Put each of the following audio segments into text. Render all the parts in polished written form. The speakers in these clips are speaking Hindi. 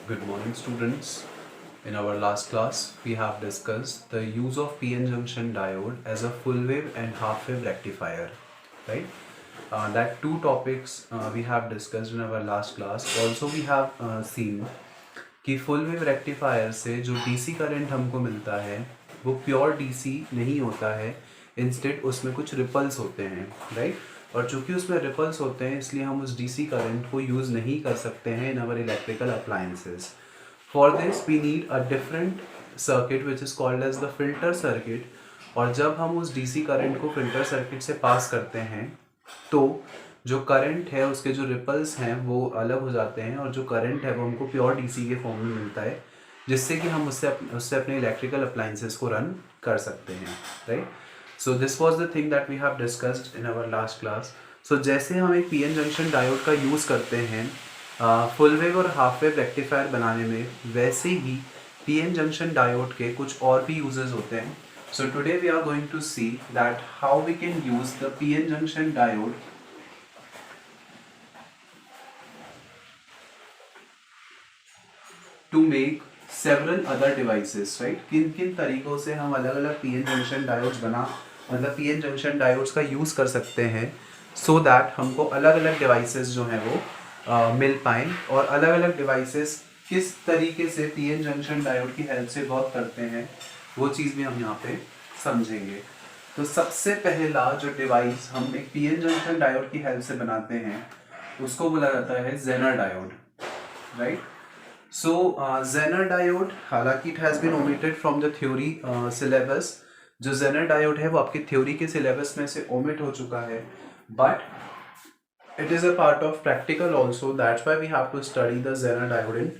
Good morning, students. In our last class, we have discussed the use of PN junction diode as a full wave and half wave rectifier, right? That two topics we have discussed in our last class. Also, we have seen कि फुल वेव रेक्टिफायर से जो डीसी करंट हमको मिलता है वो प्योर डीसी नहीं होता है, इंस्टेड उसमें कुछ रिपल्स होते हैं, राइट। और चूंकि उसमें रिपल्स होते हैं इसलिए हम उस डीसी करंट को यूज़ नहीं कर सकते हैं in our electrical appliances. For this we need a different circuit which is called as the filter circuit. और जब हम उस डीसी करंट को फिल्टर सर्किट से पास करते हैं तो जो करंट है उसके जो रिपल्स हैं वो अलग हो जाते हैं और जो करंट है वो हमको प्योर डीसी के फॉर्म में मिलता है, जिससे कि हम उससे अपने इलेक्ट्रिकल अप्लायंसेस को रन कर सकते हैं, right. So this was the thing that we have discussed in our last class. So जैसे हम एक पीएन जंक्शन डायोड का यूज़ करते हैं फुल वेव और हाफ वेव रेक्टिफायर बनाने में, वैसे ही पीएन जंक्शन डायोड के कुछ और भी यूजेस होते हैं। So today we are going to see that how we can use the PN junction diode to make several other devices, right. किन किन तरीकों से हम अलग अलग पीएन जंक्शन डायोड्स मतलब पीएन जंक्शन डायोड्स का यूज़ कर सकते हैं सो दैट हमको अलग अलग डिवाइसेस जो हैं वो मिल पाएँ। और अलग अलग डिवाइसेस किस तरीके से पीएन जंक्शन डायोड की हेल्प से वर्क करते हैं वो चीज़ भी हम यहाँ पे समझेंगे। तो सबसे पहला जो डिवाइस हम एक पीएन जंक्शन डायोड की हेल्प से बनाते हैं उसको बोला जाता है Zener diode, right. So Zener diode, हालांकि it has been omitted from the theory syllabus. जो जेनर डायोड है वो आपकी थ्योरी के सिलेबस में से ओमिट हो चुका है, but it is a part of practical also, that's why we have to study the Zener diode in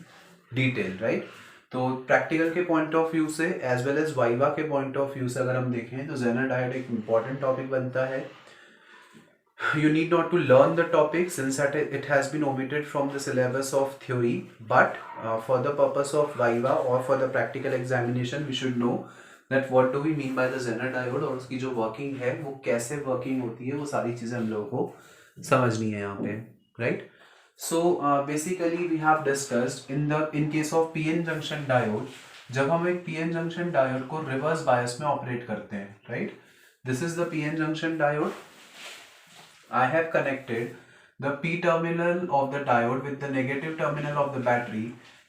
detail, right. तो प्रैक्टिकल के पॉइंट ऑफ व्यू से एज वेल एज वाइवा के पॉइंट ऑफ व्यू से अगर हम देखें तो जेनर डायोड एक इम्पॉर्टेंट टॉपिक बनता है। You need not to learn the topic since that it has been omitted from the syllabus of theory, but for the purpose of viva or for the practical examination we should know that what do we mean by the Zener diode और उसकी जो वर्किंग है वो कैसे वर्किंग होती है, वो सारी चीज़ें हम लोगों को समझनी है यहाँ पे, right. So basically we have discussed in case of PN junction diode, जब हम एक पीएन जंक्शन डायोड को रिवर्स बायस में ऑपरेट करते हैं, right. This is the PN junction diode. I have connected the P terminal of the diode with the negative terminal of the battery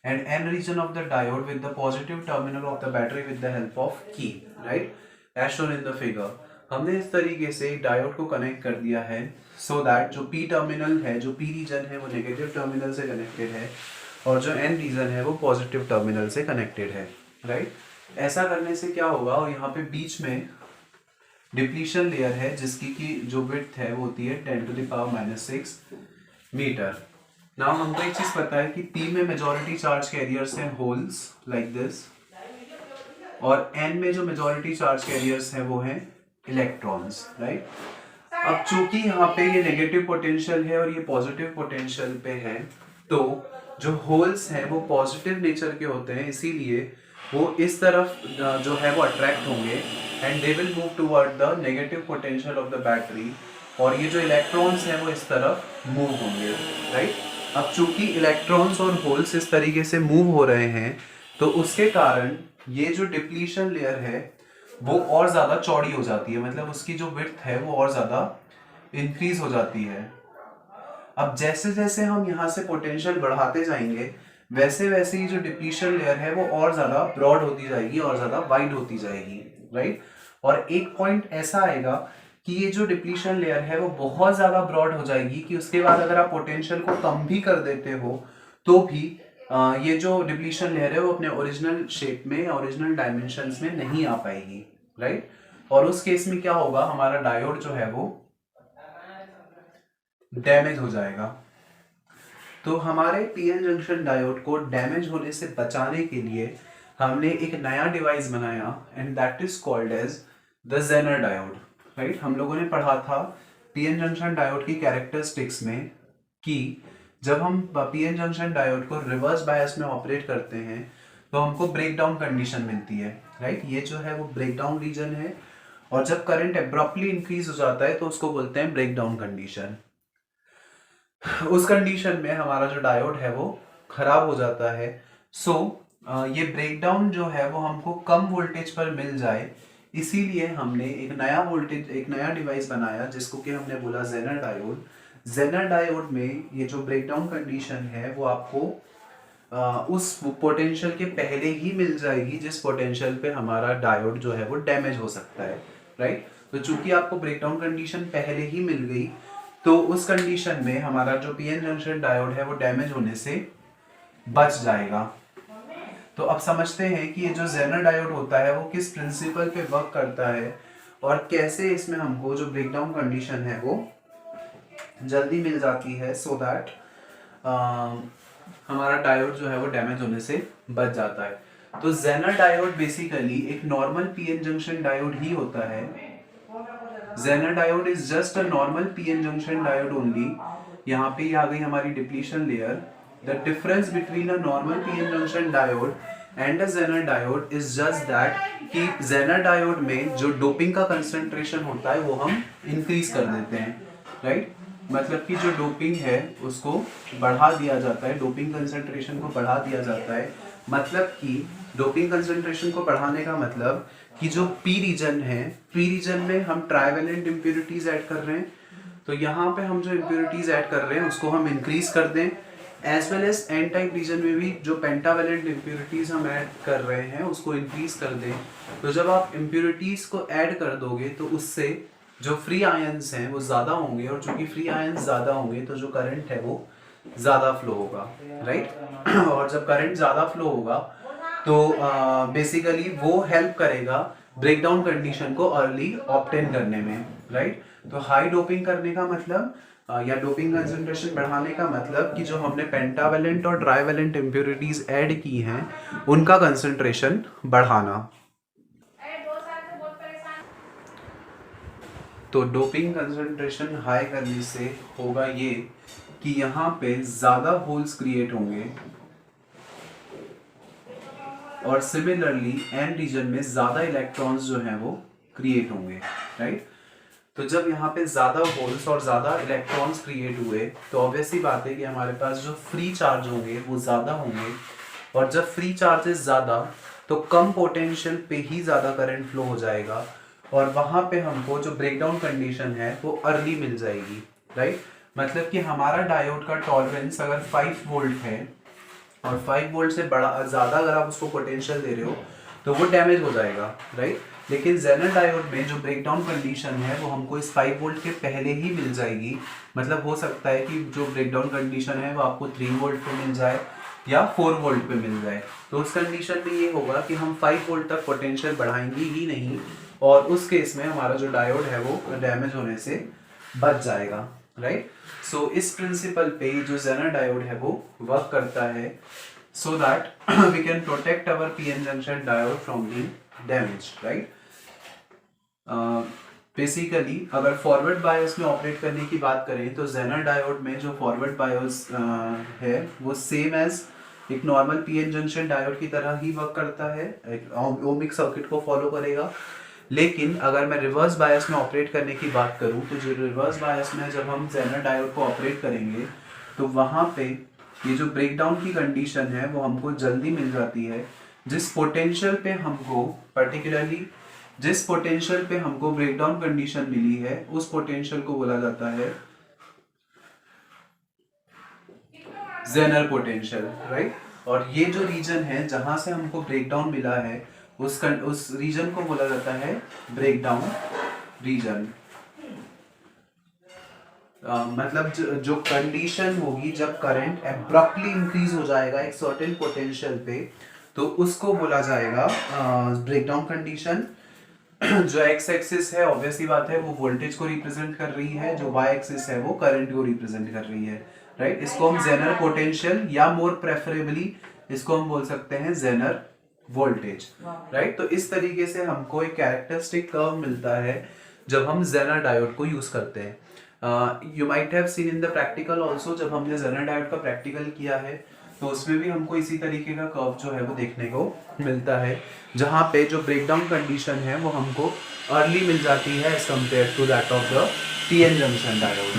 and N region of the diode with the positive terminal of the battery with the help of key, right, as shown in the figure. हमने इस तरीके से डायोड को कनेक्ट कर दिया है so that जो P टर्मिनल है, जो P रीजन है वो नेगेटिव टर्मिनल से कनेक्टेड है और जो N रीजन है वो पॉजिटिव टर्मिनल से कनेक्टेड है, राइट। ऐसा करने से क्या होगा, और यहाँ पे बीच में डिप्लीशन लेयर है जिसकी की जो विड्थ है वो होती है 10⁻⁻⁶ मीटर। नाउ हमको एक चीज पता है कि P में मेजॉरिटी चार्ज कैरियर्स हैं होल्स लाइक दिस, और N में जो मेजॉरिटी चार्ज कैरियर्स हैं वो हैं इलेक्ट्रॉन्स, राइट। अब चूंकि यहाँ पे ये नेगेटिव पोटेंशियल है और ये पॉजिटिव पोटेंशियल पे है, तो जो होल्स हैं वो पॉजिटिव नेचर के होते हैं, इसीलिए वो इस तरफ जो है वो अट्रैक्ट होंगे and they will move toward the negative potential of the battery, और ये जो इलेक्ट्रॉन्स हैं वो इस तरफ मूव होंगे, राइट। अब चूंकि इलेक्ट्रॉन्स और होल्स इस तरीके से मूव हो रहे हैं तो उसके कारण ये जो डिप्लीशन लेयर है वो और ज़्यादा चौड़ी हो जाती है, मतलब उसकी जो विड्थ है वो और ज़्यादा इंक्रीज हो जाती है। अब जैसे जैसे हम यहाँ से पोटेंशियल बढ़ाते जाएंगे वैसे वैसे ही जो डिप्लीशन लेयर है वो और ज़्यादा ब्रॉड होती जाएगी और ज़्यादा वाइड होती जाएगी, राइट। और एक पॉइंट ऐसा आएगा कि ये जो डिप्लीशन लेयर है वो बहुत ज़्यादा ब्रॉड हो जाएगी कि उसके बाद अगर आप पोटेंशियल को कम भी कर देते हो तो भी ये जो डिप्लीशन लेयर है वो अपने ओरिजिनल शेप में, ओरिजिनल डायमेंशंस में नहीं आ पाएगी, राइट। और उस केस में क्या होगा, हमारा डायोड जो है वो डैमेज हो जाएगा। तो हमारे पीएन जंक्शन डायोड को डैमेज होने से बचाने के लिए हमने एक नया डिवाइस बनाया and that is called as the Zener diode, right. हम लोगों ने पढ़ा था पीएन जंक्शन डायोड की कैरेक्टरिस्टिक्स में कि जब हम पीएन जंक्शन डायोड को रिवर्स बायस में ऑपरेट करते हैं तो हमको ब्रेकडाउन कंडीशन मिलती है, राइट। ये जो है वो ब्रेकडाउन रीजन है, और जब करंट एब्रप्टली इंक्रीज हो जाता है तो उसको बोलते हैं ब्रेकडाउन कंडीशन। उस कंडीशन में हमारा जो डायोड है वो खराब हो जाता है सो ये ब्रेकडाउन जो है वो हमको कम वोल्टेज पर मिल जाए, इसीलिए हमने एक नया डिवाइस बनाया जिसको कि हमने बोला जेनर डायोड। जेनर डायोड में ये जो ब्रेकडाउन कंडीशन है वो आपको उस पोटेंशियल के पहले ही मिल जाएगी जिस पोटेंशियल पे हमारा डायोड जो है वो डैमेज हो सकता है, राइट। तो चूंकि आपको ब्रेकडाउन कंडीशन पहले ही मिल गई, तो उस कंडीशन में हमारा जो पीएन जंक्शन डायोड है वो डैमेज होने से बच जाएगा। तो अब समझते हैं कि ये जो जेनर डायोड होता है वो किस प्रिंसिपल पे वर्क करता है और कैसे इसमें हमको जो ब्रेकडाउन कंडीशन है वो जल्दी मिल जाती है, सो दैट हमारा डायोड जो है वो डैमेज होने से बच जाता है। तो जेनर डायोड बेसिकली एक नॉर्मल पीएन जंक्शन डायोड ही होता है। Zener diode is just a normal PN junction diode only. यहाँ पे आ गई हमारी depletion layer. The difference between a normal PN junction diode and a Zener diode is just that कि जेनर डायोड में जो डोपिंग का कंसंट्रेशन होता है वो हम इंक्रीज कर देते हैं, राइट। मतलब कि जो डोपिंग है उसको बढ़ा दिया जाता है, डोपिंग कंसंट्रेशन को बढ़ा दिया जाता है। मतलब कि डोपिंग कंसंट्रेशन को बढ़ाने का मतलब कि जो पी रीजन है, पी रीजन में हम ट्राइवेलेंट इम्प्योरिटीज ऐड कर रहे हैं, तो यहाँ पे हम जो इम्प्योरिटीज ऐड कर रहे हैं उसको हम इंक्रीज कर दें। As well as N type region में भी जो पेंटावेलेंट इम्प्योरिटीज हम ऐड कर रहे हैं उसको इंक्रीज कर दें। तो जब आप इम्प्योरिटीज को ऐड कर दोगे तो उससे जो फ्री आयंस हैं वो ज़्यादा होंगे, और चूंकि फ्री आयंस ज़्यादा होंगे तो जो करंट है वो ज़्यादा फ्लो होगा, राइट। और जब करंट ज़्यादा फ्लो होगा तो बेसिकली वो हेल्प करेगा ब्रेकडाउन कंडीशन को अर्ली ऑब्टेन करने में, राइट। तो हाई डोपिंग करने का मतलब या डोपिंग कंसंट्रेशन बढ़ाने का मतलब कि जो हमने पेंटावेलेंट और ट्राइवेलेंट इम्प्योरिटीज ऐड की हैं उनका कंसंट्रेशन बढ़ाना। तो डोपिंग कंसंट्रेशन हाई करने से होगा ये कि यहाँ पे ज़्यादा होल्स क्रिएट होंगे और सिमिलरली एन रीजन में ज़्यादा इलेक्ट्रॉन्स जो हैं वो क्रिएट होंगे, राइट। तो जब यहाँ पे ज़्यादा होल्स और ज़्यादा इलेक्ट्रॉन्स क्रिएट हुए तो ऑब्वियस सी बात है कि हमारे पास जो फ्री चार्ज होंगे वो ज़्यादा होंगे, और जब फ्री चार्जेस ज़्यादा तो कम पोटेंशियल पे ही ज़्यादा करंट फ्लो हो जाएगा, और वहाँ पे हमको जो ब्रेकडाउन कंडीशन है वो अर्ली मिल जाएगी, राइट। मतलब कि हमारा डायोड का टॉलरेंस अगर 5 वोल्ट है और 5 वोल्ट से बड़ा ज़्यादा अगर आप उसको पोटेंशियल दे रहे हो तो वो डैमेज हो जाएगा, राइट। लेकिन जेनर डायोड में जो ब्रेकडाउन कंडीशन है वो हमको इस 5 वोल्ट के पहले ही मिल जाएगी। मतलब हो सकता है कि जो ब्रेकडाउन कंडीशन है वो आपको 3 वोल्ट पे मिल जाए या 4 वोल्ट पे मिल जाए। तो उस कंडीशन में ये होगा कि हम 5 वोल्ट तक पोटेंशियल बढ़ाएंगे ही नहीं, और उस केस में हमारा जो डायोड है वो डैमेज होने से बच जाएगा, राइट। सो इस प्रिंसिपल पे जो जेनर डायोड है वो वर्क करता है, so that we can protect our PN junction diode from being damage, right. Basically अगर फॉरवर्ड बायस में ऑपरेट करने की बात करें तो जेनर डायोड में जो फॉरवर्ड बायस है वो सेम एज एक नॉर्मल पीएन जंक्शन डायोड की तरह ही वर्क करता है, एक ओमिक सर्किट को फॉलो करेगा। लेकिन अगर मैं रिवर्स बायस में ऑपरेट करने की बात करूं तो जो रिवर्स बायस में जब हम जेनर डायोड को ऑपरेट करेंगे तो वहाँ पे ये जो ब्रेकडाउन की कंडीशन है वो हमको जल्दी मिल जाती है। जिस पोटेंशियल पे हमको पर्टिकुलरली जिस पोटेंशियल पे हमको ब्रेकडाउन कंडीशन मिली है उस पोटेंशियल को बोला जाता है जेनर पोटेंशियल, राइट। और ये जो रीजन है जहां से हमको ब्रेकडाउन मिला है उस रीजन को बोला जाता है ब्रेकडाउन रीजन। मतलब जो कंडीशन होगी जब करंट एब्रप्टली इंक्रीज हो जाएगा एक सर्टेन पोटेंशियल पे तो उसको बोला जाएगा ब्रेकडाउन कंडीशन। जो एक्स एक्सिस है ऑब्वियसली बात है वो वोल्टेज को रिप्रेजेंट कर रही है, जो वाई एक्सिस है वो करंट को रिप्रेजेंट कर रही है, राइट। इसको हम जेनर पोटेंशियल या मोर प्रेफरेबली इसको हम बोल सकते हैं जेनर वोल्टेज, राइट। तो इस तरीके से हमको एक कैरेक्टरिस्टिक कर्व मिलता है जब हम जेनर डायोड को यूज करते हैं। You might have seen in the practical also, जब हमने जेनर डायोड का प्रैक्टिकल किया है तो उसमें भी हमको इसी तरीके का कर्व जो है वो देखने को मिलता है, जहाँ पे जो ब्रेकडाउन कंडीशन है वो हमको अर्ली मिल जाती है as compare to that of the PN junction diode.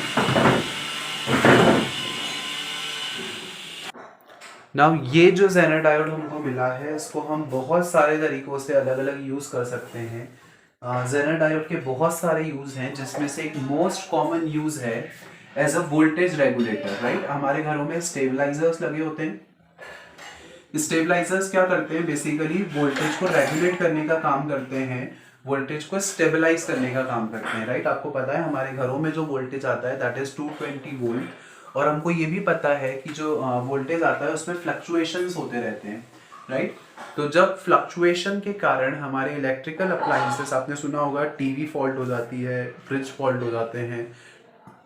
Now ये जो जेनर डायोड हमको मिला है इसको हम बहुत सारे तरीकों से अलग अलग यूज़ कर सकते हैं। जेनर डायोड के बहुत सारे यूज़ हैं जिसमें से एक मोस्ट कॉमन यूज़ है as a voltage regulator, right. हमारे घरों में स्टेबलाइजर्स लगे होते हैं। स्टेबलाइजर्स क्या करते हैं, बेसिकली वोल्टेज को रेगुलेट करने का काम करते हैं, वोल्टेज को स्टेबलाइज करने का काम करते हैं, राइट। आपको पता है हमारे घरों में जो वोल्टेज आता है दैट इज 220 वोल्ट, और हमको ये भी पता है कि जो वोल्टेज आता है उसमें फ्लक्चुएशंस होते रहते हैं, राइट। तो जब फ्लक्चुएशन के कारण हमारे इलेक्ट्रिकल अप्लायंसेस, आपने सुना होगा टीवी फॉल्ट हो जाती है, फ्रिज फॉल्ट हो जाते हैं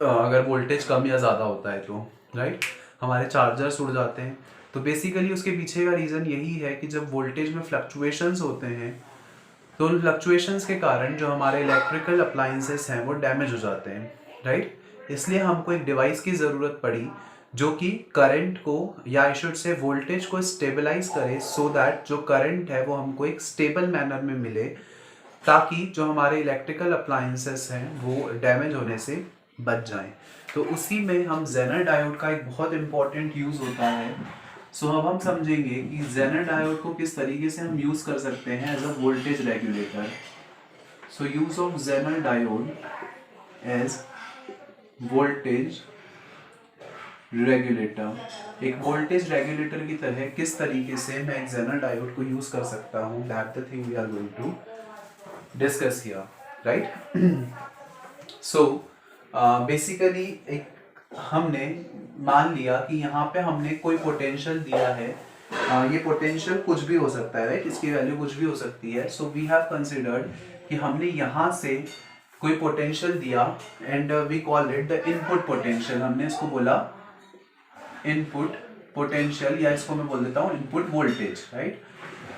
अगर वोल्टेज कम या ज़्यादा होता है तो, राइट। हमारे चार्जर्स उड़ जाते हैं। तो बेसिकली उसके पीछे का रीज़न यही है कि जब वोल्टेज में फ्लक्चुएशंस होते हैं तो उन फ्लक्चुएशंस के कारण जो हमारे इलेक्ट्रिकल अप्लायंसेस हैं वो डैमेज हो जाते हैं, राइट। इसलिए हमको एक डिवाइस की ज़रूरत पड़ी जो कि करंट को, या आई शुड से वोल्टेज को स्टेबलाइज करे, सो दैट जो करंट है वो हमको एक स्टेबल मैनर में मिले, ताकि जो हमारे इलेक्ट्रिकल अप्लायंसेस हैं वो डैमेज होने से बच जाएं। तो उसी में हम जेनर डायोड का एक बहुत इंपॉर्टेंट यूज़ होता है। सो अब हम समझेंगे कि जेनर डायोड को किस तरीके से हम यूज़ कर सकते हैं as a voltage regulator. So use of Zener diode as voltage regulator. एक वोल्टेज रेगुलेटर की तरह किस तरीके से मैं एक जेनर डायोड को यूज़ कर सकता हूँ, that the thing we are going to discuss here, right. So basically एक हमने मान लिया कि यहाँ पे हमने कोई पोटेंशियल दिया है, ये पोटेंशियल कुछ भी हो सकता है, राइट। इसकी वैल्यू कुछ भी हो सकती है। सो वी हैव कंसिडर्ड कि हमने यहाँ से कोई पोटेंशियल दिया and we call it the input potential. हमने इसको बोला इनपुट पोटेंशियल, या इसको मैं बोल देता हूँ इनपुट वोल्टेज, राइट।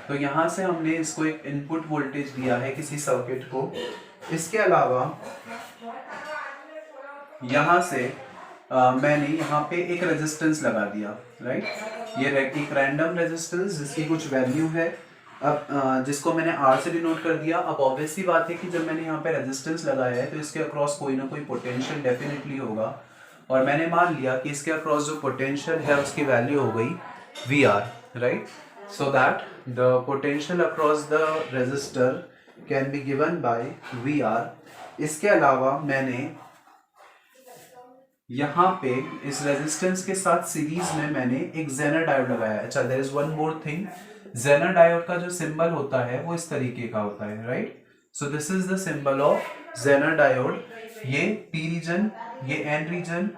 तो यहाँ से हमने इसको एक इनपुट वोल्टेज दिया है किसी सर्किट को। इसके अलावा यहाँ से मैंने यहाँ पे एक रेजिस्टेंस लगा दिया, राइट। ये एक रैंडम रेजिस्टेंस जिसकी कुछ वैल्यू है, अब जिसको मैंने R से डिनोट कर दिया। अब ऑब्वियस सी बात है कि जब मैंने यहाँ पे रेजिस्टेंस लगाया है तो इसके अक्रॉस कोई ना कोई पोटेंशियल डेफिनेटली होगा, और मैंने मान लिया कि इसके अक्रॉस जो पोटेंशियल है उसकी वैल्यू हो गई VR, right. So that the potential across the resistor can be given by VR। इसके अलावा मैंने यहाँ पे इस रेजिस्टेंस के साथ सीरीज में मैंने एक जेनर डायोड लगाया है। अच्छा, there is one more thing, Zener diode का जो सिंबल होता है वो इस तरीके का होता है, right. So this is the symbol of Zener diode. ये पी रीजन, ये N region.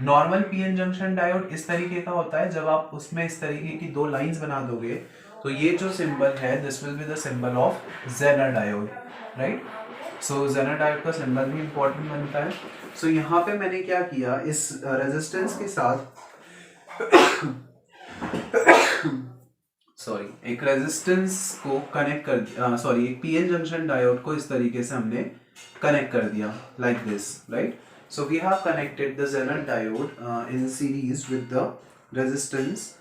Normal PN junction diode इस तरीके का होता है, जब आप उसमें इस तरीके की दो लाइंस बना दोगे तो ये जो सिंबल है this will be the symbol of Zener diode, right. So Zener diode का सिंबल भी इंपॉर्टेंट बनता है। सो यहाँ पे मैंने क्या किया, इस रेजिस्टेंस के साथ सॉरी एक रेजिस्टेंस को कनेक्ट कर दिया, सॉरी एक पीएन जंक्शन डायोड को इस तरीके से हमने कनेक्ट कर दिया, like this, right. So we have connected the Zener diode in series with the resistance.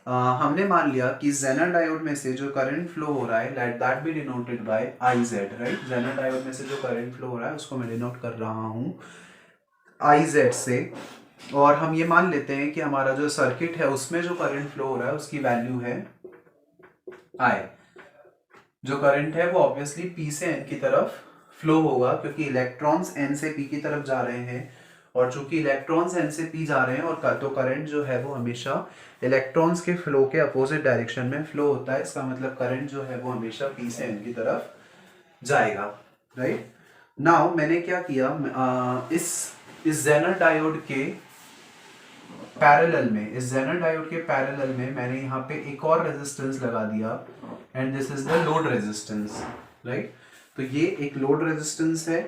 हमने मान लिया कि जेनर डायोड में से जो करंट फ्लो हो रहा है let that be denoted by IZ, right. Zener diode में से जो करंट फ्लो हो रहा है उसको मैं डिनोट कर रहा हूँ IZ से, और हम ये मान लेते हैं कि हमारा जो सर्किट है उसमें जो करंट फ्लो हो रहा है उसकी वैल्यू है I। जो करंट है वो ऑब्वियसली P से N की तरफ फ्लो होगा, क्योंकि इलेक्ट्रॉन्स N से P की तरफ जा रहे हैं, और चूंकि इलेक्ट्रॉन्स N से P जा रहे हैं और तो करंट जो है वो हमेशा इलेक्ट्रॉन्स के फ्लो के अपोजिट डायरेक्शन में फ्लो होता है। इसका मतलब करंट जो है वो हमेशा P से N की तरफ जाएगा, राइट। नाउ मैंने क्या किया, इस जेनर डायोड के पैरेलल में, इस जेनर डायोड के पैरेलल में मैंने यहाँ पे एक और रेजिस्टेंस लगा दिया and this is the load resistance, right. तो ये एक लोड रेजिस्टेंस है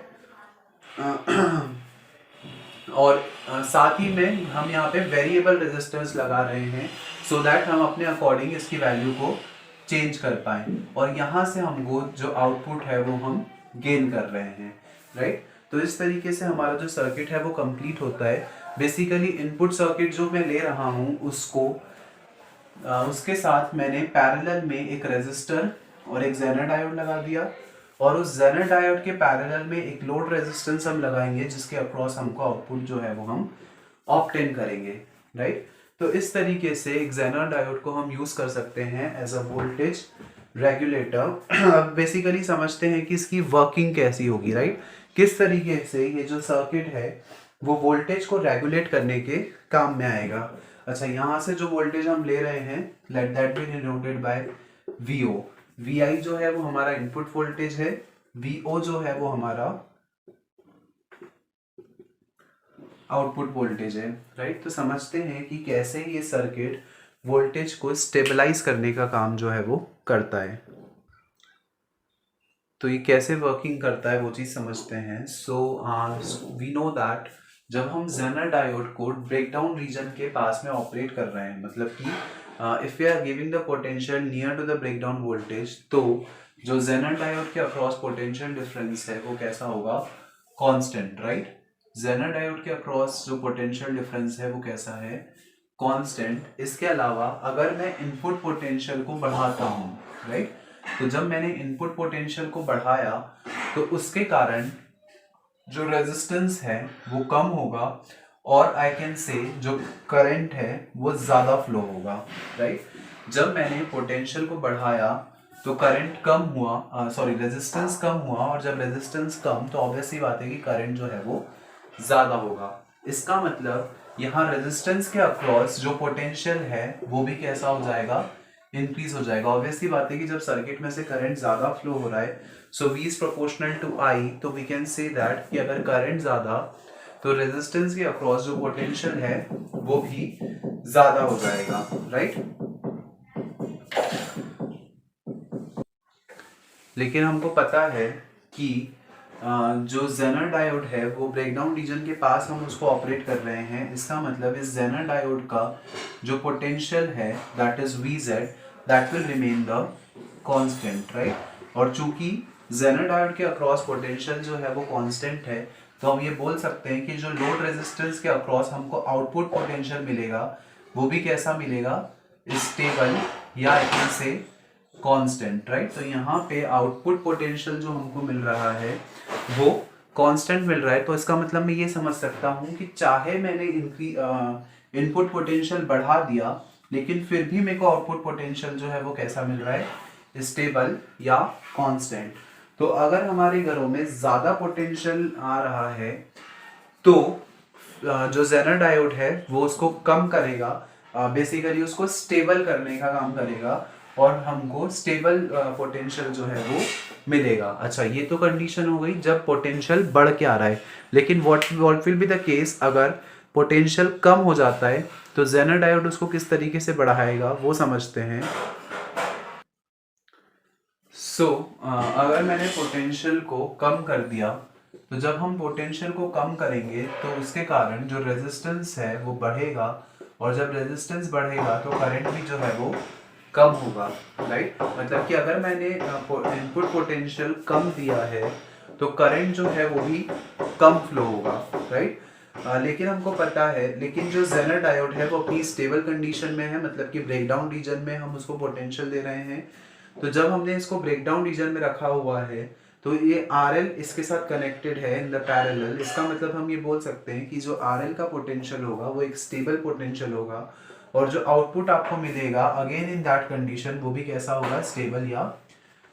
और साथ ही में हम यहाँ पे वेरिएबल रेजिस्टेंस लगा रहे हैं सो दैट हम अपने अकॉर्डिंग इसकी वैल्यू को चेंज कर पाएं, और यहाँ से हमको जो आउटपुट है वो हम गेन कर रहे हैं, राइट। तो इस तरीके से हमारा जो सर्किट है वो कंप्लीट होता है। बेसिकली इनपुट सर्किट जो मैं ले रहा हूँ उसको उसके साथ मैंने पैरेलल में एक रेजिस्टर और एक जेनर डायोड लगा दिया, और उस जेनर डायोड के पैरेलल में एक लोड रेजिस्टेंस हम लगाएंगे जिसके अक्रॉस हमको आउटपुट जो है वो हम ऑब्टेन करेंगे, राइट। तो इस तरीके से एक जेनर डायोड को हम यूज कर सकते हैं एज अ वोल्टेज रेगुलेटर। अब बेसिकली समझते हैं कि इसकी वर्किंग कैसी होगी, राइट। किस तरीके से ये जो सर्किट है वो वोल्टेज को रेगुलेट करने के काम में आएगा। अच्छा, यहाँ से जो वोल्टेज हम ले रहे हैं, let that be denoted by VO. V जो है वो हमारा इनपुट वोल्टेज है, वीओ जो है वो हमारा आउटपुट वोल्टेज है, राइट। तो समझते हैं कि कैसे ये सर्किट वोल्टेज को स्टेबलाइज करने का काम जो है वो करता है। तो ये कैसे वर्किंग करता है वो चीज़ समझते हैं। सो वी नो दैट जब हम जेनर डायोड को ब्रेकडाउन रीजन के पास में ऑपरेट कर रहे हैं, मतलब कि if we are giving the potential near to the breakdown voltage, तो जो जेनर डायोड के अक्रॉस पोटेंशियल डिफरेंस है वो कैसा होगा, कांस्टेंट, राइट। जेनर डायोड के अक्रॉस जो पोटेंशियल डिफरेंस है वो कैसा है, कांस्टेंट। इसके अलावा अगर मैं इनपुट पोटेंशियल को बढ़ाता हूँ, राइट, तो जब मैंने इनपुट पोटेंशियल को बढ़ाया तो उसके कारण जो रेजिस्टेंस है वो कम होगा और आई कैन से जो करंट है वो ज़्यादा फ्लो होगा, राइट। जब मैंने पोटेंशियल को बढ़ाया तो करंट कम हुआ, सॉरी रेजिस्टेंस कम हुआ, और जब रेजिस्टेंस कम तो ऑब्वियसली बात है कि करंट जो है वो ज़्यादा होगा। इसका मतलब यहाँ रेजिस्टेंस के अक्रॉस जो पोटेंशियल है वो भी कैसा हो जाएगा, इंक्रीज हो जाएगा। ऑब्वियसली बात है कि जब सर्किट में से करंट ज़्यादा फ्लो हो रहा है, so V is proportional to I, तो वी कैन से दैट कि अगर करंट ज़्यादा तो रेजिस्टेंस के अक्रॉस जो पोटेंशियल है वो भी ज़्यादा हो जाएगा, राइट। लेकिन हमको पता है कि जो जेनर डायोड है वो ब्रेकडाउन रीजन के पास हम उसको ऑपरेट कर रहे हैं। इसका मतलब इस जेनर डायोड का जो पोटेंशियल है that is VZ, that will remain the constant, right. और चूंकि जेनर डायोड के अक्रॉस पोटेंशियल जो है वो कांस्टेंट है, तो हम ये बोल सकते हैं कि जो लोड रेजिस्टेंस के अक्रॉस हमको आउटपुट पोटेंशियल मिलेगा वो भी कैसा मिलेगा, स्टेबल या एक से कांस्टेंट, राइट। तो यहाँ पे आउटपुट पोटेंशियल जो हमको मिल रहा है वो कांस्टेंट मिल रहा है। तो इसका मतलब मैं ये समझ सकता हूँ कि चाहे मैंने इनपुट पोटेंशियल बढ़ा दिया लेकिन फिर भी मेरे को आउटपुट पोटेंशियल जो है वो कैसा मिल रहा है, स्टेबल या कांस्टेंट। तो अगर हमारे घरों में ज़्यादा पोटेंशियल आ रहा है तो जो जेनर डायोड है वो उसको कम करेगा, बेसिकली उसको स्टेबल करने का काम करेगा और हमको स्टेबल पोटेंशियल जो है वो मिलेगा। अच्छा, ये तो कंडीशन हो गई जब पोटेंशियल बढ़ के आ रहा है। लेकिन what will be the case अगर पोटेंशियल कम हो जाता है, तो जेनर डायोड उसको किस तरीके से बढ़ाएगा वो समझते हैं। अगर मैंने पोटेंशियल को कम कर दिया, तो जब हम पोटेंशियल को कम करेंगे तो उसके कारण जो रेजिस्टेंस है वो बढ़ेगा, और जब रेजिस्टेंस बढ़ेगा तो करंट भी जो है वो कम होगा, राइट। मतलब कि अगर मैंने इनपुट पोटेंशियल कम दिया है तो करंट जो है वो भी कम फ्लो होगा, राइट। लेकिन हमको पता है, लेकिन जो जेनर डायोड है वो अपनी स्टेबल कंडीशन में है, मतलब कि ब्रेकडाउन रीजन में हम उसको पोटेंशियल दे रहे हैं। तो जब हमने इसको ब्रेकडाउन रीजन में रखा हुआ है तो ये RL इसके साथ कनेक्टेड है इन द पैरेलल। इसका मतलब हम ये बोल सकते हैं कि जो RL का पोटेंशियल होगा वो एक स्टेबल पोटेंशियल होगा, और जो आउटपुट आपको मिलेगा अगेन इन दैट कंडीशन वो भी कैसा होगा, स्टेबल या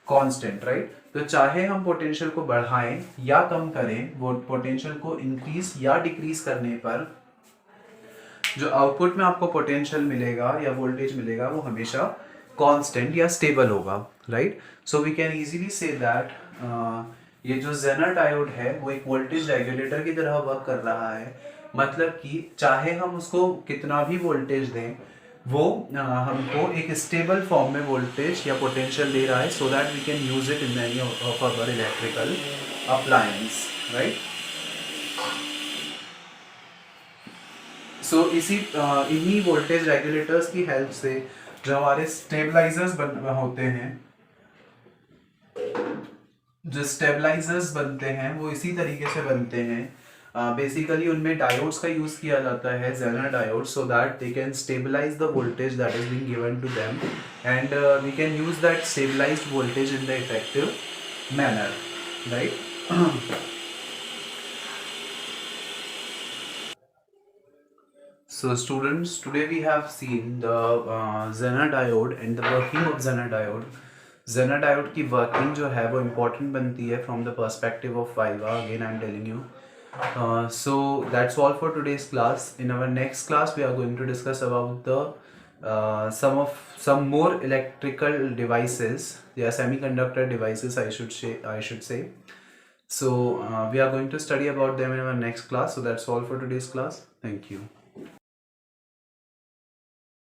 कांस्टेंट, राइट। तो चाहे हम पोटेंशियल को बढ़ाएं या कम करें, वो पोटेंशियल को इंक्रीज या डिक्रीज करने पर जो आउटपुट में आपको पोटेंशियल मिलेगा या वोल्टेज मिलेगा वो हमेशा कांस्टेंट या स्टेबल होगा, right. So we can easily say that ये जो जेनर डायोड है वो एक वोल्टेज रेगुलेटर की तरह वर्क कर रहा है। मतलब कि चाहे हम उसको कितना भी वोल्टेज दें, वो हमको एक स्टेबल फॉर्म में वोल्टेज या पोटेंशियल दे रहा है, so that we can use it in any of our electrical appliance, right. So इन्हीं वोल्टेज रेगुलेटर्स की हेल्प से जो हमारे स्टेबलाइजर्स होते हैं, जो स्टेबलाइजर्स बनते हैं वो इसी तरीके से बनते हैं। बेसिकली उनमें डायोड्स का यूज किया जाता है, Zener diode, so that they can stabilize the voltage that is being given to them, and we can use that stabilized voltage in the effective manner, right. So students, today we have seen the Zener diode and the working of Zener diode. Zener diode की working जो है वो important बनती है from the perspective of Viva. Again, I'm telling you. So that's all for today's class. In our next class, we are going to discuss about the some more electrical devices. Yeah, semiconductor devices. I should say. So we are going to study about them in our next class. So that's all for today's class. Thank you.